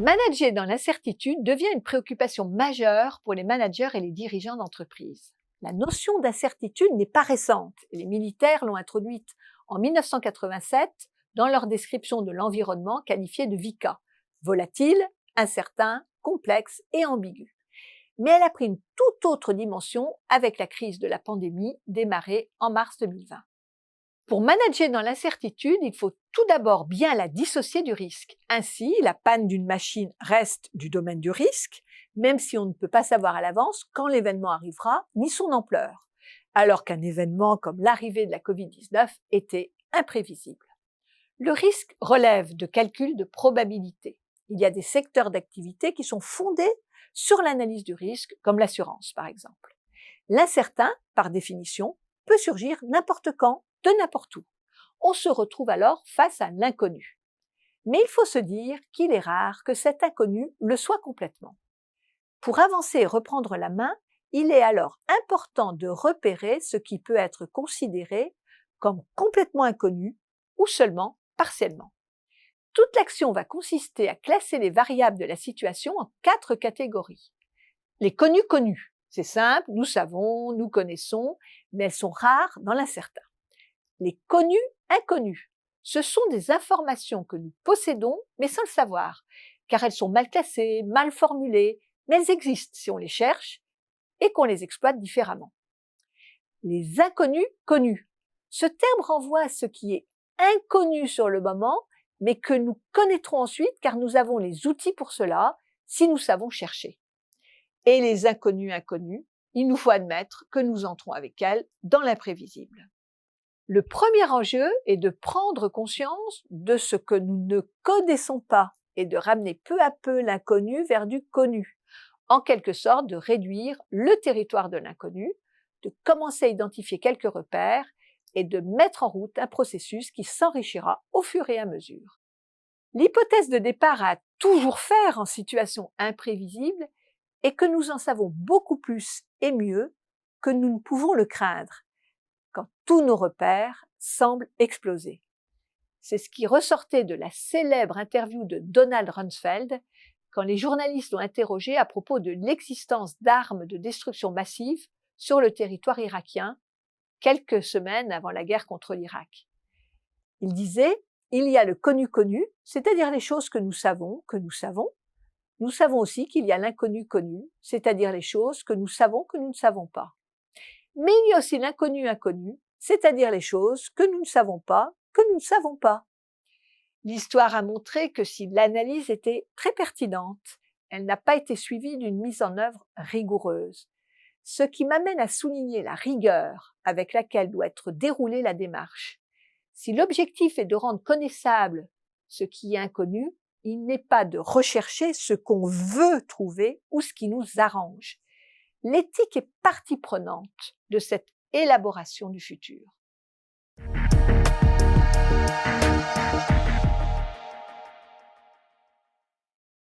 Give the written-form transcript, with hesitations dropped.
Manager dans l'incertitude devient une préoccupation majeure pour les managers et les dirigeants d'entreprise. La notion d'incertitude n'est pas récente et les militaires l'ont introduite en 1987 dans leur description de l'environnement qualifié de VICA, volatile, incertain, complexe et ambigu. Mais elle a pris une toute autre dimension avec la crise de la pandémie démarrée en mars 2020. Pour manager dans l'incertitude, il faut tout d'abord bien la dissocier du risque. Ainsi, la panne d'une machine reste du domaine du risque, même si on ne peut pas savoir à l'avance quand l'événement arrivera, ni son ampleur, alors qu'un événement comme l'arrivée de la Covid-19 était imprévisible. Le risque relève de calculs de probabilité. Il y a des secteurs d'activité qui sont fondés sur l'analyse du risque, comme l'assurance par exemple. L'incertain, par définition, peut surgir n'importe quand, de n'importe où. On se retrouve alors face à l'inconnu. Mais il faut se dire qu'il est rare que cet inconnu le soit complètement. Pour avancer et reprendre la main, il est alors important de repérer ce qui peut être considéré comme complètement inconnu ou seulement partiellement. Toute l'action va consister à classer les variables de la situation en 4 catégories. Les connus, c'est simple, nous savons, nous connaissons, mais elles sont rares dans l'incertain. Les inconnus, ce sont des informations que nous possédons, mais sans le savoir, car elles sont mal classées, mal formulées, mais elles existent si on les cherche et qu'on les exploite différemment. Les inconnus connus. Ce terme renvoie à ce qui est inconnu sur le moment, mais que nous connaîtrons ensuite car nous avons les outils pour cela si nous savons chercher. Et les inconnus, il nous faut admettre que nous entrons avec elles dans l'imprévisible. Le premier enjeu est de prendre conscience de ce que nous ne connaissons pas et de ramener peu à peu l'inconnu vers du connu, en quelque sorte de réduire le territoire de l'inconnu, de commencer à identifier quelques repères et de mettre en route un processus qui s'enrichira au fur et à mesure. L'hypothèse de départ à toujours faire en situation imprévisible est que nous en savons beaucoup plus et mieux que nous ne pouvons le craindre, quand tous nos repères semblent exploser. C'est ce qui ressortait de la célèbre interview de Donald Rumsfeld quand les journalistes l'ont interrogé à propos de l'existence d'armes de destruction massive sur le territoire irakien, quelques semaines avant la guerre contre l'Irak. Il disait « Il y a le connu, c'est-à-dire les choses que nous savons. Nous savons aussi qu'il y a l'inconnu connu, c'est-à-dire les choses que nous savons que nous ne savons pas. Mais il y a aussi l'inconnu, c'est-à-dire les choses que nous ne savons pas, que nous ne savons pas. » L'histoire a montré que si l'analyse était très pertinente, elle n'a pas été suivie d'une mise en œuvre rigoureuse. Ce qui m'amène à souligner la rigueur avec laquelle doit être déroulée la démarche. Si l'objectif est de rendre connaissable ce qui est inconnu, il n'est pas de rechercher ce qu'on veut trouver ou ce qui nous arrange. L'éthique est partie prenante de cette élaboration du futur.